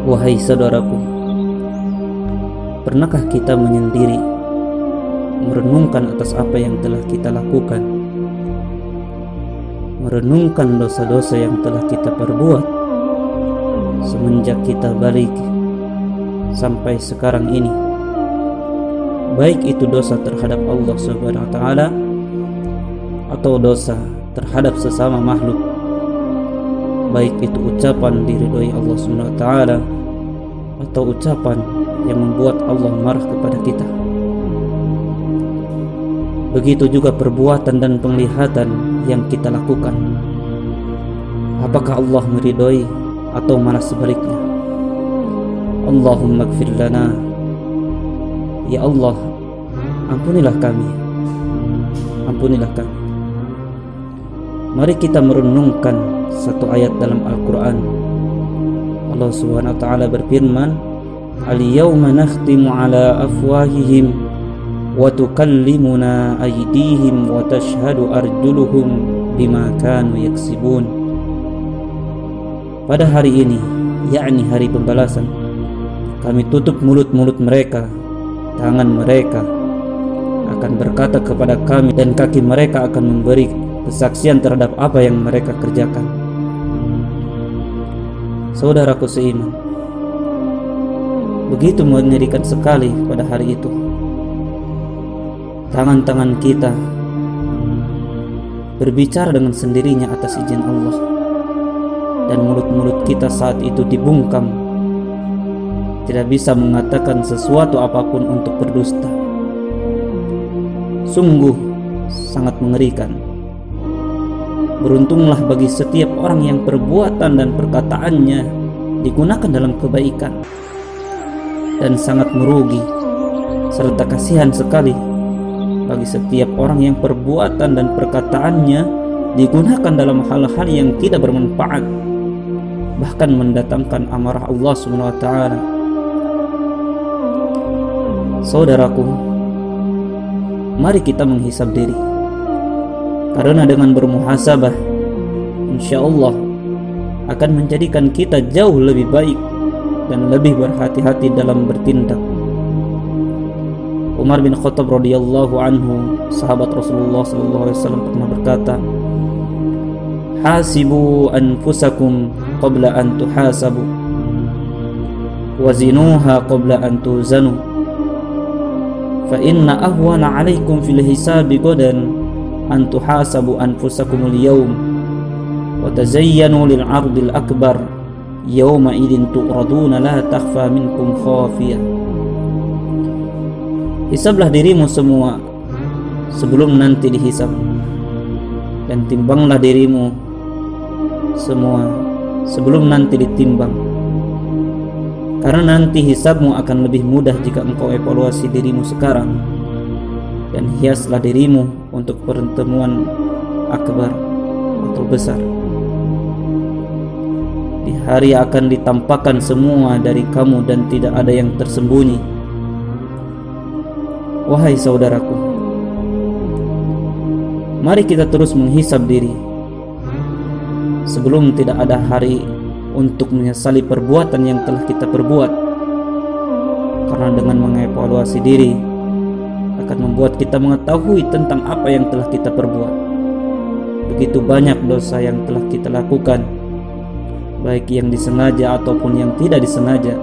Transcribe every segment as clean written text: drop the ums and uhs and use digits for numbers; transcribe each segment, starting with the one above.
Wahai saudaraku, pernahkah kita menyendiri merenungkan atas apa yang telah kita lakukan, merenungkan dosa-dosa yang telah kita perbuat semenjak kita balik sampai sekarang ini, baik itu dosa terhadap Allah Subhanahu wa taala atau dosa terhadap sesama makhluk, baik itu ucapan diridhoi Allah Subhanahu wa taala atau ucapan yang membuat Allah marah kepada kita. Begitu juga perbuatan dan penglihatan yang kita lakukan. Apakah Allah meridhoi atau malah sebaliknya? Allahumma ighfir lana, ya Allah, ampunilah kami, ampunilah kami. Mari kita merenungkan satu ayat dalam Al-Quran. Allah Subhanahu wa ta'ala berfirman, Al-yawma nakhtimu ala afwahihim wa tukallimuna aydihim wa tashhadu arjuluhum bima kanu yaksibun. Pada hari ini, yakni hari pembalasan, kami tutup mulut-mulut mereka, tangan mereka akan berkata kepada kami, dan kaki mereka akan memberi kesaksian terhadap apa yang mereka kerjakan. Saudaraku seiman, begitu mengerikan sekali pada hari itu. Tangan-tangan kita berbicara dengan sendirinya atas izin Allah, dan mulut-mulut kita saat itu dibungkam, tidak bisa mengatakan sesuatu apapun untuk berdusta. Sungguh sangat mengerikan. Beruntunglah bagi setiap orang yang perbuatan dan perkataannya digunakan dalam kebaikan, dan sangat merugi serta kasihan sekali bagi setiap orang yang perbuatan dan perkataannya digunakan dalam hal-hal yang tidak bermanfaat, bahkan mendatangkan amarah Allah Subhanahu wa taala. Saudaraku, mari kita menghisab diri, karena dengan bermuhasabah, insya Allah akan menjadikan kita jauh lebih baik dan lebih berhati-hati dalam bertindak. Umar bin Khattab radhiyallahu anhu, sahabat Rasulullah sallallahu alaihi wasallam, pernah berkata, "Hasibu anfusakum qabla an tuhasabu, wazinuha qabla an tuzanu, fa inna ahwana 'alaikum fil hisabi qadan an tuhasabu anfusakumul yawm wa tazayyanu lil 'ardil akbar yawma idin tu'raduna la takhfa minkum khafiyah." Hisablah dirimu semua sebelum nanti dihisab, dan timbanglah dirimu semua sebelum nanti ditimbang, karena nanti hisabmu akan lebih mudah jika engkau evaluasi dirimu sekarang, dan hiaslah dirimu untuk pertemuan akbar atau besar. Di hari akan ditampakkan semua dari kamu dan tidak ada yang tersembunyi. Wahai saudaraku, mari kita terus menghisab diri sebelum tidak ada hari untuk menyesali perbuatan yang telah kita perbuat, karena dengan mengevaluasi diri akan membuat kita mengetahui tentang apa yang telah kita perbuat. Begitu banyak dosa yang telah kita lakukan, baik yang disengaja ataupun yang tidak disengaja,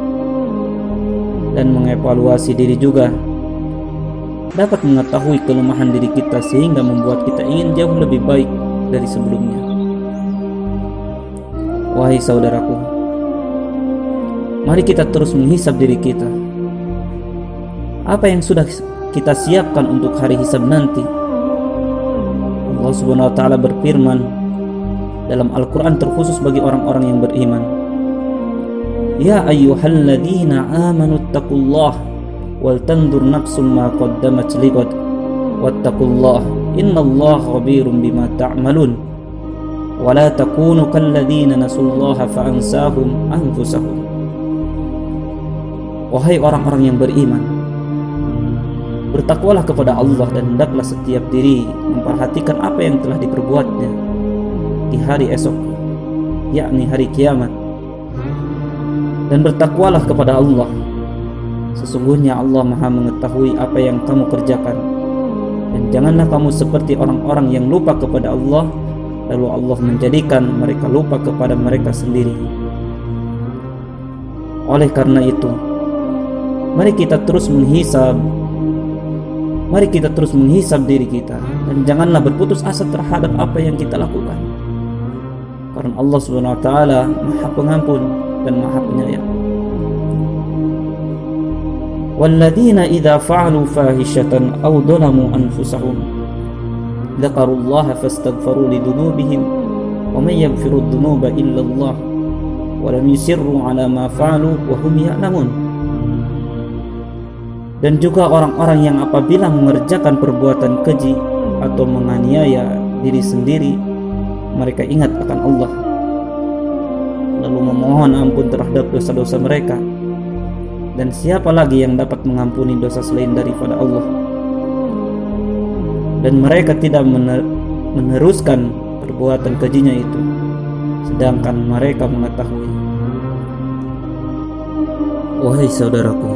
dan mengevaluasi diri juga dapat mengetahui kelemahan diri kita, sehingga membuat kita ingin jauh lebih baik dari sebelumnya. Wahai saudaraku, mari kita terus menghisab diri kita. Apa yang sudah kita siapkan untuk hari hisab nanti? Allah Subhanahu wa taala berfirman dalam Al-Quran, terkhusus bagi orang-orang yang beriman, Ya ayyuhalladzina amanu taqullaha wal tandur nafsum ma qaddamat liqad wattaqullaha innallaha khabirum bima ta'malun wa la takunu kalladzina nasullaha fa ansahum anfusahum. Wahai orang-orang yang beriman, bertakwalah kepada Allah, dan hendaklah setiap diri memperhatikan apa yang telah diperbuatnya di hari esok, yakni hari kiamat, Dan bertakwalah kepada Allah. Sesungguhnya Allah Maha mengetahui apa yang kamu kerjakan. Dan janganlah kamu seperti orang-orang yang lupa kepada Allah, lalu Allah menjadikan mereka lupa kepada mereka sendiri. Oleh karena itu, mari kita terus menghisab diri kita, dan janganlah berputus asa terhadap apa yang kita lakukan. Karena Allah Subhanahu wa taala Maha Pengampun dan Maha Penyayang. Walladzina idza fa'alu fahishatan aw dhalamu anfusahum dzakarullaha fastaghfiru lidzunubihim wa may yaghfiru dzunuba illa Allah wa lam yusirru 'ala ma fa'alu wa hum ya'lamun. Dan juga orang-orang yang apabila mengerjakan perbuatan keji atau menganiaya diri sendiri, mereka ingat akan Allah, lalu memohon ampun terhadap dosa-dosa mereka. Dan siapa lagi yang dapat mengampuni dosa selain daripada Allah? Dan mereka tidak meneruskan perbuatan kejinya itu, sedangkan mereka mengetahui. Wahai saudaraku,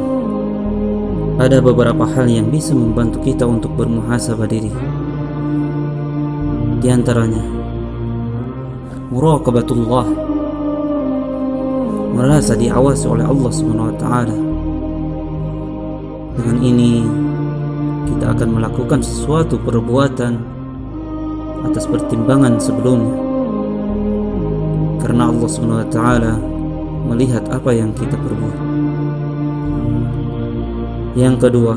ada beberapa hal yang bisa membantu kita untuk bermuhasabah diri. Di antaranya, muraqabatullah, merasa diawasi oleh Allah Subhanahu wa taala. Dengan ini kita akan melakukan sesuatu perbuatan atas pertimbangan sebelumnya, karena Allah Subhanahu wa taala melihat apa yang kita perbuat. Yang kedua,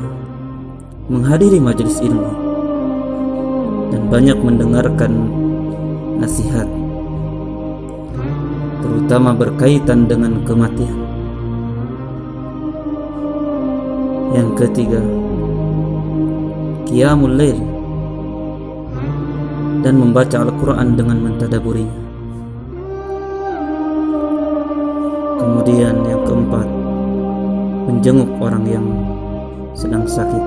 menghadiri majelis ilmu dan banyak mendengarkan nasihat, terutama berkaitan dengan kematian. Yang ketiga, qiyamul lail dan membaca Al-Quran dengan mentadaburinya. Kemudian yang keempat, menjenguk orang yang sedang sakit.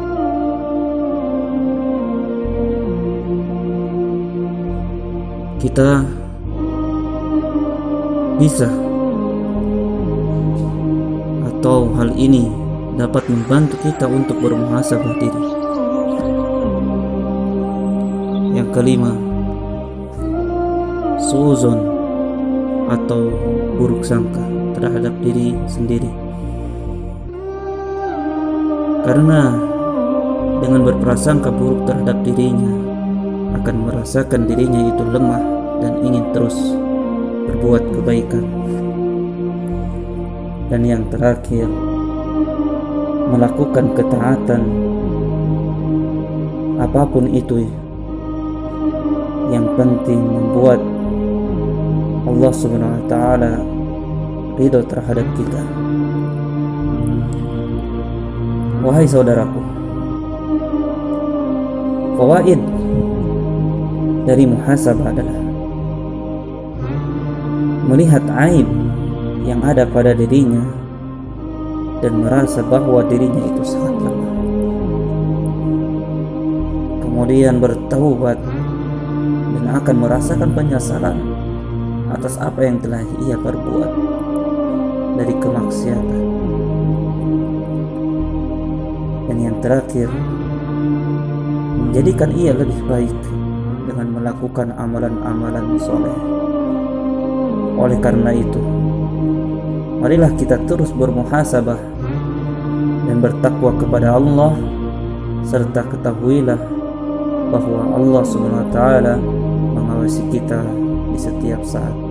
Kita bisa, atau hal ini dapat membantu kita untuk bermuhasabah diri. Yang kelima, suuzon atau buruk sangka terhadap diri sendiri. Karena dengan berprasangka buruk terhadap dirinya, akan merasakan dirinya itu lemah dan ingin terus berbuat kebaikan. Dan yang terakhir, melakukan ketaatan apapun itu, yang penting membuat Allah Subhanahu wa taala ridho terhadap kita. Wahai saudaraku, fawaid dari muhasabah adalah melihat aib yang ada pada dirinya dan merasa bahwa dirinya itu sangat lemah. Kemudian bertaubat dan akan merasakan penyesalan atas apa yang telah ia perbuat dari kemaksiatan. Dan yang terakhir, menjadikan ia lebih baik dengan melakukan amalan-amalan soleh. Oleh karena itu, marilah kita terus bermuhasabah dan bertakwa kepada Allah, serta ketahuilah bahwa Allah Subhanahu wa taala mengawasi kita di setiap saat.